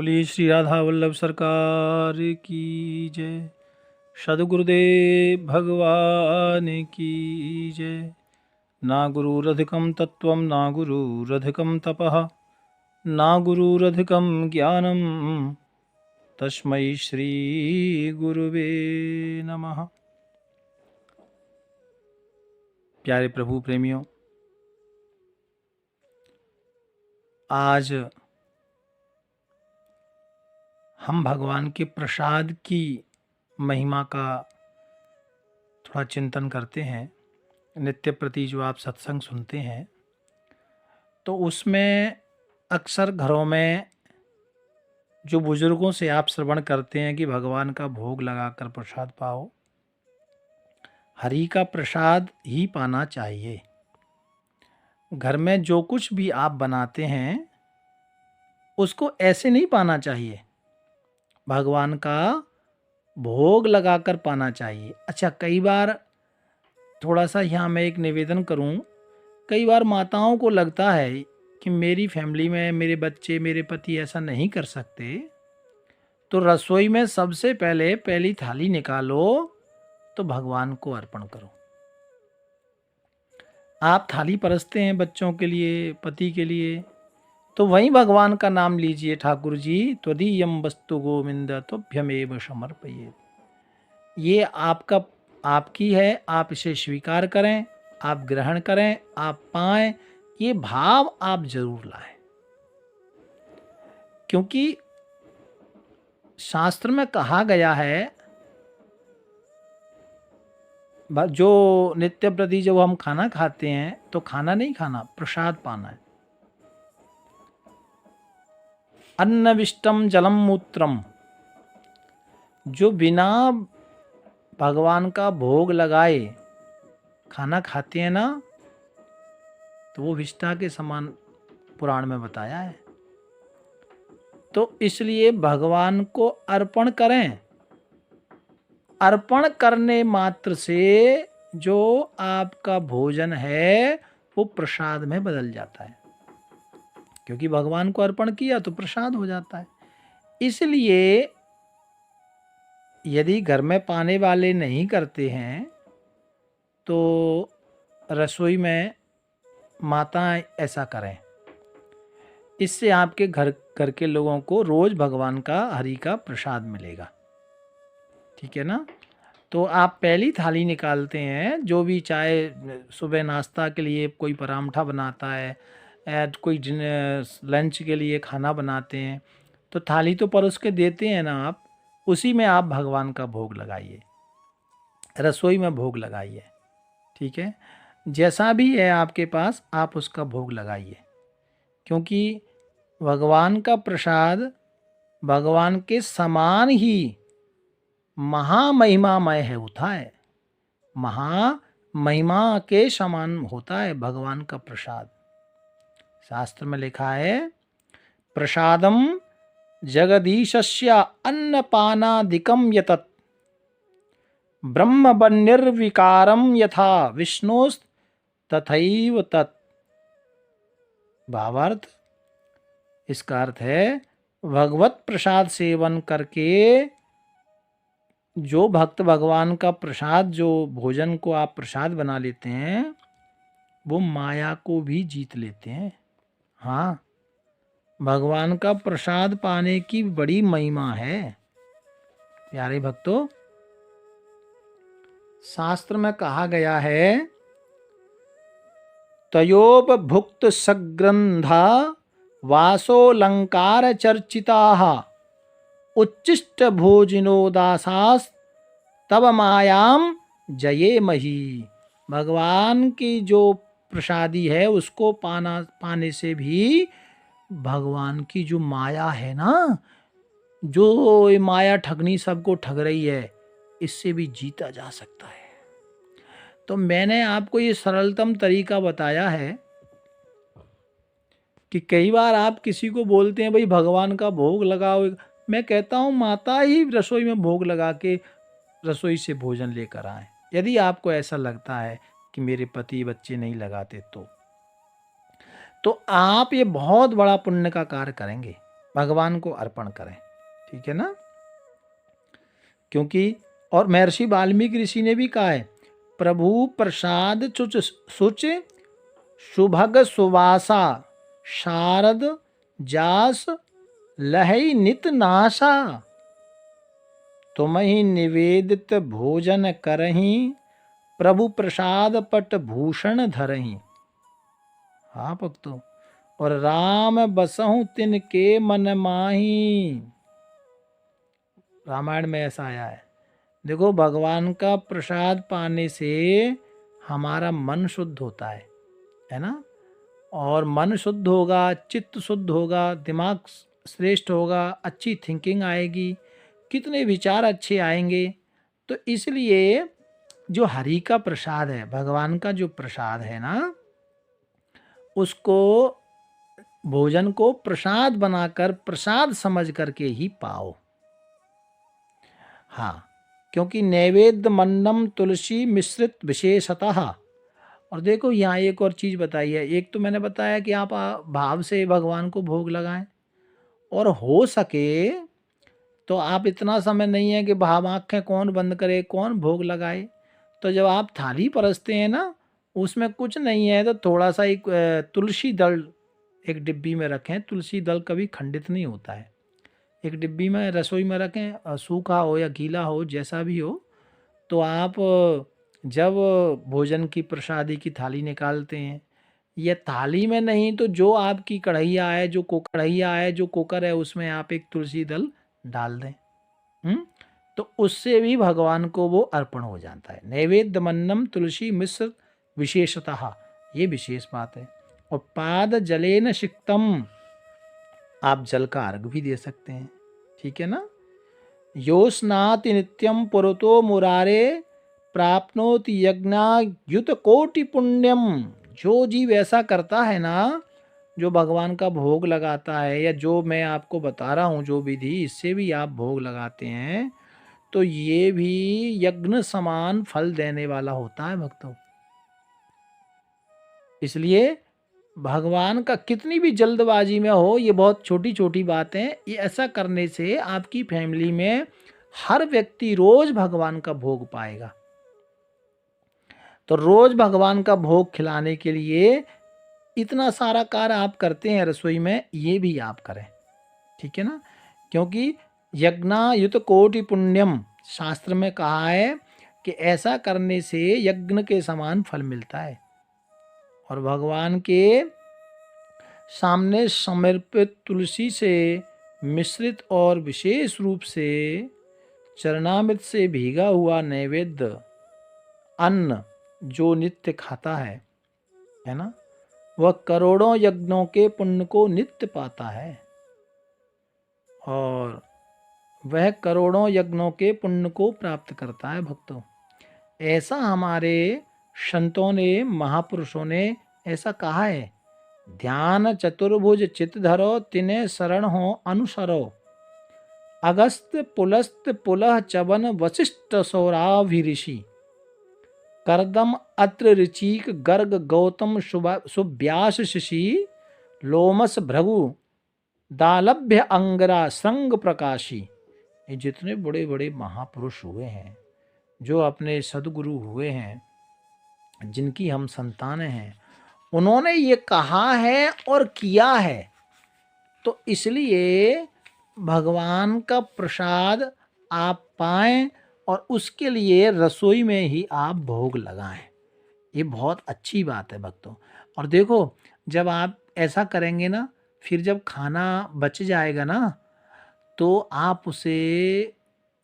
बोलिए श्री राधा वल्लभ सरकार की जय। सद्गुरुदेव भगवान की जय। ना गुरुरधिकं तत्त्वं ना गुरुरधिकं तपः ना गुरुरधिकं ज्ञानं तस्मै श्री गुरुवे नमः। प्यारे प्रभु प्रेमियों, आज हम भगवान के प्रसाद की महिमा का थोड़ा चिंतन करते हैं। नित्य प्रति जो आप सत्संग सुनते हैं तो उसमें अक्सर घरों में जो बुजुर्गों से आप श्रवण करते हैं कि भगवान का भोग लगाकर प्रसाद पाओ, हरि का प्रसाद ही पाना चाहिए। घर में जो कुछ भी आप बनाते हैं उसको ऐसे नहीं पाना चाहिए, भगवान का भोग लगाकर पाना चाहिए। अच्छा, कई बार थोड़ा सा यहाँ मैं एक निवेदन करूँ, कई बार माताओं को लगता है कि मेरी फैमिली में मेरे बच्चे मेरे पति ऐसा नहीं कर सकते, तो रसोई में सबसे पहले पहली थाली निकालो तो भगवान को अर्पण करो। आप थाली परसते हैं बच्चों के लिए, पति के लिए, तो वहीं भगवान का नाम लीजिए, ठाकुर जी त्वदीयम वस्तु गोविंद तुभ्यमेव समर्पये। ये आपकी है, आप इसे स्वीकार करें, आप ग्रहण करें, आप पाएं, ये भाव आप जरूर लाएं। क्योंकि शास्त्र में कहा गया है, जो नित्य प्रति जब हम खाना खाते हैं तो खाना नहीं खाना, प्रसाद पाना है। अन्नविष्टम जलम मूत्रम, जो बिना भगवान का भोग लगाए खाना खाते हैं ना, तो वो विष्ठा के समान पुराण में बताया है। तो इसलिए भगवान को अर्पण करें। अर्पण करने मात्र से जो आपका भोजन है वो प्रसाद में बदल जाता है, क्योंकि भगवान को अर्पण किया तो प्रसाद हो जाता है। इसलिए यदि घर में पाने वाले नहीं करते हैं तो रसोई में माताएं ऐसा करें। इससे आपके घर के लोगों को रोज भगवान का, हरि का प्रसाद मिलेगा। ठीक है ना। तो आप पहली थाली निकालते हैं, जो भी, चाहे सुबह नाश्ता के लिए कोई पराठा बनाता है, कोई लंच के लिए खाना बनाते हैं, तो थाली तो परोस के देते हैं ना आप, उसी में आप भगवान का भोग लगाइए, रसोई में भोग लगाइए। ठीक है, जैसा भी है आपके पास आप उसका भोग लगाइए, क्योंकि भगवान का प्रसाद भगवान के समान ही महामहिमामय है, होता है, महामहिमा के समान होता है भगवान का प्रसाद। शास्त्र में लिखा है, प्रसादम जगदीशस्य अन्नपानादिकं यतत् ब्रह्म निर्विकारम यथा विष्णोस्त तथैव तत्। भावार्थ, इसका अर्थ है, भगवत प्रसाद सेवन करके जो भक्त भगवान का प्रसाद, जो भोजन को आप प्रसाद बना लेते हैं, वो माया को भी जीत लेते हैं। हाँ, भगवान का प्रसाद पाने की बड़ी महिमा है प्यारे भक्तों। शास्त्र में कहा गया है, तयोपभुक्त सग्रंथा वासोलंकार चर्चिताः उच्चिष्ट भोजिनो दासास तब मायाम जये मही। भगवान की जो प्रसादी है उसको पाने से भी भगवान की जो माया है ना, जो ये माया ठगनी सबको ठग रही है, इससे भी जीता जा सकता है। तो मैंने आपको ये सरलतम तरीका बताया है कि कई बार आप किसी को बोलते हैं भाई भगवान का भोग लगाओ, मैं कहता हूँ माता ही रसोई में भोग लगा के रसोई से भोजन लेकर आए। यदि आपको ऐसा लगता है कि मेरे पति बच्चे नहीं लगाते तो आप ये बहुत बड़ा पुण्य का कार्य करेंगे। भगवान को अर्पण करें, ठीक है ना। क्योंकि और महर्षि वाल्मीकि ऋषि ने भी कहा है, प्रभु प्रसाद चुच सुच सुभग सुवासा शारद जास लहई नित नासा, तुम ही निवेदित भोजन करही प्रभु प्रसाद पट भूषण धरही। हाँ भक्तों, और राम बसहु तिनके मन माही। रामायण में ऐसा आया है। देखो, भगवान का प्रसाद पाने से हमारा मन शुद्ध होता है ना। और मन शुद्ध होगा, चित्त शुद्ध होगा, दिमाग श्रेष्ठ होगा, अच्छी थिंकिंग आएगी, कितने विचार अच्छे आएंगे। तो इसलिए जो हरि का प्रसाद है, भगवान का जो प्रसाद है ना, उसको भोजन को प्रसाद बनाकर प्रसाद समझ करके ही पाओ। हाँ, क्योंकि नैवेद्य मन्नम तुलसी मिश्रित विशेषतः। और देखो यहाँ एक और चीज़ बताई है। एक तो मैंने बताया कि आप भाव से भगवान को भोग लगाएं, और हो सके तो आप, इतना समय नहीं है कि भाव आँखें कौन बंद करे, कौन भोग लगाए। तो जब आप थाली परसते हैं ना, उसमें कुछ नहीं है तो थोड़ा सा एक तुलसी दल एक डिब्बी में रखें। तुलसी दल कभी खंडित नहीं होता है। एक डिब्बी में रसोई में रखें, सूखा हो या गीला हो, जैसा भी हो। तो आप जब भोजन की प्रसादी की थाली निकालते हैं, या थाली में नहीं तो जो आपकी कढ़ैया है, जो कुकर है, उसमें आप एक तुलसी दल डाल दें। तो उससे भी भगवान को वो अर्पण हो जाता है। नैवेद्य मन्नम तुलसी मिश्र विशेषतः, ये विशेष बात है। और पाद जलेन सिक्तम, आप जल का अर्घ भी दे सकते हैं, ठीक है ना। योस्नाति नित्यम पुरतो मुरारे प्राप्नोति यज्ञायुत कोटि पुण्यम। जो जीव ऐसा करता है ना, जो भगवान का भोग लगाता है, या जो मैं आपको बता रहा हूँ जो विधि, इससे भी आप भोग लगाते हैं, तो ये भी यज्ञ समान फल देने वाला होता है भक्तों। इसलिए भगवान का कितनी भी जल्दबाजी में हो, ये बहुत छोटी छोटी बातें, ये ऐसा करने से आपकी फैमिली में हर व्यक्ति रोज भगवान का भोग पाएगा। तो रोज भगवान का भोग खिलाने के लिए इतना सारा कार्य आप करते हैं रसोई में, ये भी आप करें, ठीक है ना। क्योंकि यज्ञायुत कोटि पुण्यम, शास्त्र में कहा है कि ऐसा करने से यज्ञ के समान फल मिलता है। और भगवान के सामने समर्पित तुलसी से मिश्रित और विशेष रूप से चरणामृत से भीगा हुआ नैवेद्य अन्न जो नित्य खाता है ना, वह करोड़ों यज्ञों के पुण्य को नित्य पाता है। और वह करोड़ों यज्ञों के पुण्य को प्राप्त करता है भक्तों। ऐसा हमारे संतों ने, महापुरुषों ने ऐसा कहा है। ध्यान चतुर्भुज चित धरो तिने शरण हो अनुसरो, अगस्त पुलस्त पुलह चवन वशिष्ठ सौराभि ऋषि, करदम अत्र ऋचिक गर्ग गौतम सुव्यास शिशि, लोमस भृगु दालभ्य अंगरा श्रृंग प्रकाशी। ये जितने बड़े बड़े महापुरुष हुए हैं, जो अपने सदगुरु हुए हैं, जिनकी हम संतानें हैं, उन्होंने ये कहा है और किया है। तो इसलिए भगवान का प्रसाद आप पाएं, और उसके लिए रसोई में ही आप भोग लगाएं। ये बहुत अच्छी बात है भक्तों। और देखो, जब आप ऐसा करेंगे ना, फिर जब खाना बच जाएगा ना, तो आप उसे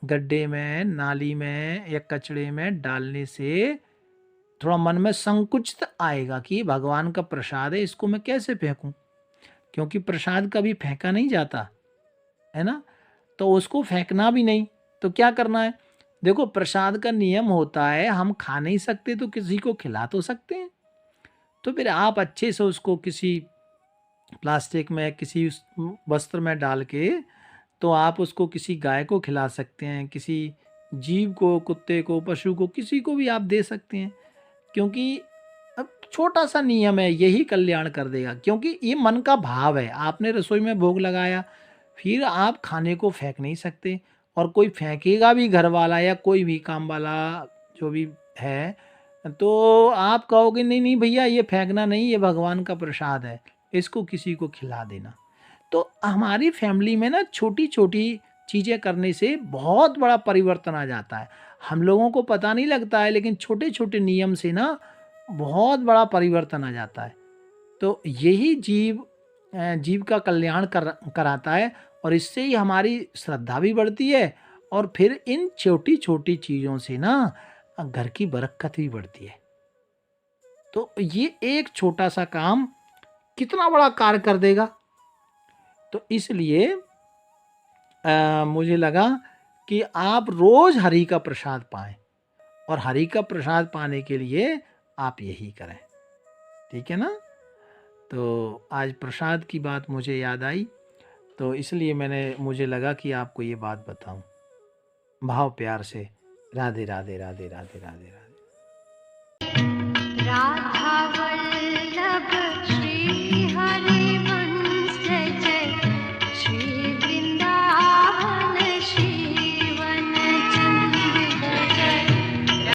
गड्ढे में, नाली में या कचड़े में डालने से थोड़ा मन में संकुचित आएगा कि भगवान का प्रसाद है, इसको मैं कैसे फेंकूं। क्योंकि प्रसाद कभी फेंका नहीं जाता है ना, तो उसको फेंकना भी नहीं। तो क्या करना है, देखो, प्रसाद का नियम होता है, हम खा नहीं सकते तो किसी को खिला तो सकते हैं। तो फिर आप अच्छे से उसको किसी प्लास्टिक में, किसी वस्त्र में डाल के, तो आप उसको किसी गाय को खिला सकते हैं, किसी जीव को, कुत्ते को, पशु को, किसी को भी आप दे सकते हैं। क्योंकि अब छोटा सा नियम है, यही कल्याण कर देगा। क्योंकि ये मन का भाव है। आपने रसोई में भोग लगाया, फिर आप खाने को फेंक नहीं सकते, और कोई फेंकेगा भी घर वाला या कोई भी काम वाला जो भी है, तो आप कहोगे नहीं नहीं भैया ये फेंकना नहीं, ये भगवान का प्रसाद है, इसको किसी को खिला देना। तो हमारी फैमिली में ना छोटी छोटी चीज़ें करने से बहुत बड़ा परिवर्तन आ जाता है। हम लोगों को पता नहीं लगता है, लेकिन छोटे छोटे नियम से ना बहुत बड़ा परिवर्तन आ जाता है। तो यही जीव का कल्याण कराता है, और इससे ही हमारी श्रद्धा भी बढ़ती है, और फिर इन छोटी छोटी चीज़ों से ना घर की बरकत भी बढ़ती है। तो ये एक छोटा सा काम कितना बड़ा कार्य कर देगा। तो इसलिए मुझे लगा कि आप रोज हरि का प्रसाद पाएं, और हरि का प्रसाद पाने के लिए आप यही करें। ठीक है ना। तो आज प्रसाद की बात मुझे याद आई, तो इसलिए मुझे लगा कि आपको ये बात बताऊं भाव प्यार से। राधे राधे राधे राधे राधे राधे। राधा वल्लभ